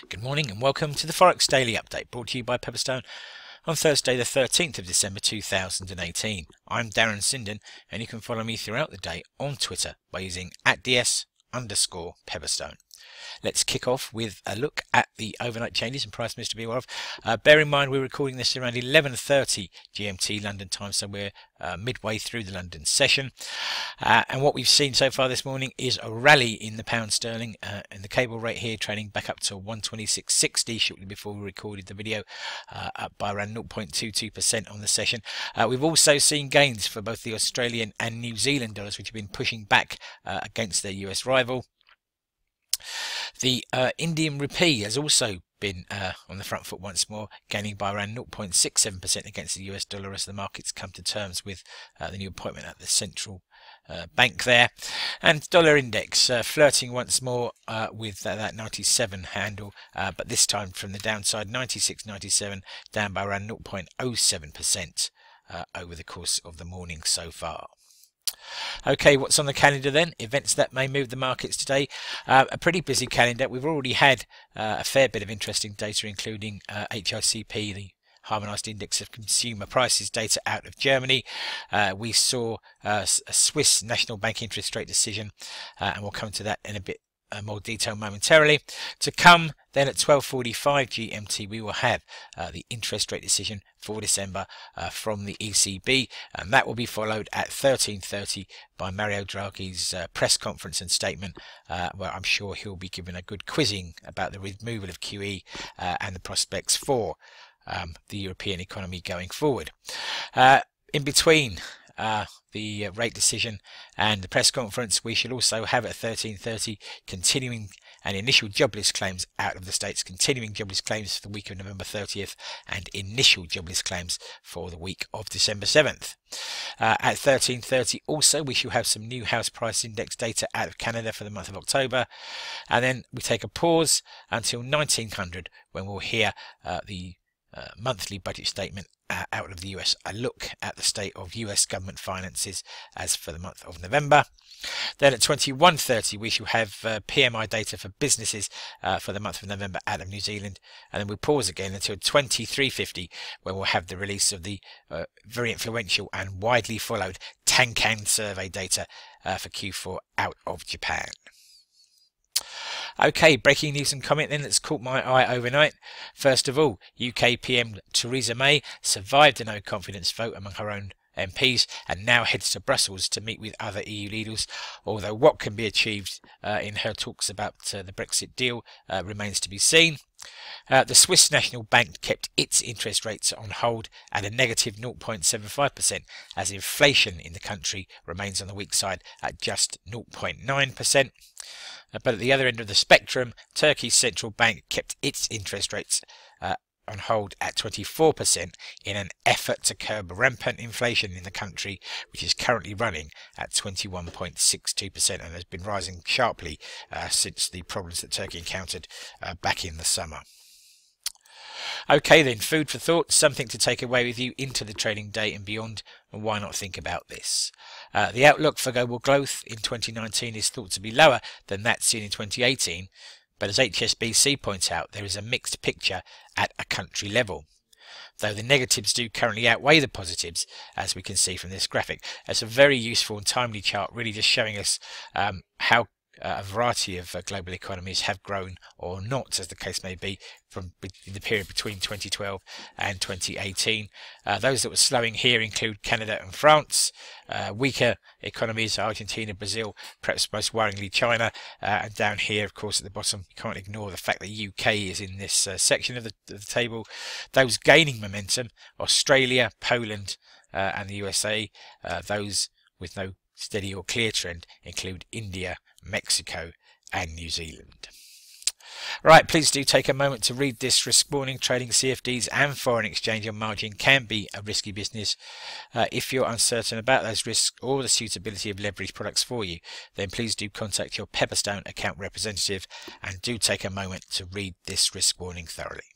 Good morning and welcome to the Forex Daily Update, brought to you by Pepperstone on Thursday the 13th of December 2018. I'm Darren Sinden and you can follow me throughout the day on Twitter by using @ds_Pepperstone. Let's kick off with a look at the overnight changes and price moves to be aware of. Bear in mind we're recording this around 11:30 GMT London time, so we're midway through the London session. And what we've seen so far this morning is a rally in the pound sterling and the cable rate here trading back up to 126.60 shortly before we recorded the video, up by around 0.22% on the session. We've also seen gains for both the Australian and New Zealand dollars, which have been pushing back against their US rival. The Indian rupee has also been on the front foot once more, gaining by around 0.67% against the US dollar as the markets come to terms with the new appointment at the central bank there. And dollar index flirting once more with that 97 handle, but this time from the downside, 96.97, down by around 0.07% over the course of the morning so far. Okay, what's on the calendar then? Events that may move the markets today. A pretty busy calendar. We've already had a fair bit of interesting data, including HICP, the Harmonised Index of Consumer Prices data out of Germany. We saw a Swiss National Bank interest rate decision, and we'll come to that in a bit more detail momentarily. To come then at 12:45 GMT we will have the interest rate decision for December from the ECB, and that will be followed at 13:30 by Mario Draghi's press conference and statement, where I'm sure he'll be given a good quizzing about the removal of QE and the prospects for the European economy going forward. In between the rate decision and the press conference, we should also have at 13:30 continuing and initial jobless claims out of the States, continuing jobless claims for the week of November 30th and initial jobless claims for the week of December 7th. At 13:30 also we shall have some new house price index data out of Canada for the month of October, and then we take a pause until 1900 when we'll hear the monthly budget statement out of the US, a look at the state of US government finances as for the month of November. Then at 21:30 we shall have PMI data for businesses for the month of November out of New Zealand, and then we'll pause again until 23:50 when we'll have the release of the very influential and widely followed Tankan survey data for Q4 out of Japan. Okay, breaking news and comment then that's caught my eye overnight. First of all, UK PM Theresa May survived a no confidence vote among her own MPs and now heads to Brussels to meet with other EU leaders, although what can be achieved in her talks about the Brexit deal remains to be seen. The Swiss National Bank kept its interest rates on hold at a negative 0.75% as inflation in the country remains on the weak side at just 0.9%. But at the other end of the spectrum, Turkey's central bank kept its interest rates on hold at 24% in an effort to curb rampant inflation in the country, which is currently running at 21.62% and has been rising sharply since the problems that Turkey encountered back in the summer. Okay then, food for thought, something to take away with you into the trading day and beyond, and why not think about this? The outlook for global growth in 2019 is thought to be lower than that seen in 2018, but as HSBC points out, there is a mixed picture at a country level, though the negatives do currently outweigh the positives, as we can see from this graphic. It's a very useful and timely chart, really just showing us how a variety of global economies have grown or not, as the case may be, from the period between 2012 and 2018. Those that were slowing here include Canada and France. Weaker economies, Argentina, Brazil, perhaps most worryingly China, and down here, of course, at the bottom, you can't ignore the fact that UK is in this section of the table. Those gaining momentum, Australia, Poland, and the USA. Those with no steady or clear trend include India, Mexico and New Zealand. Right, please do take a moment to read this risk warning. Trading CFDs and foreign exchange on margin can be a risky business. If you're uncertain about those risks or the suitability of leverage products for you, then please do contact your Pepperstone account representative and do take a moment to read this risk warning thoroughly.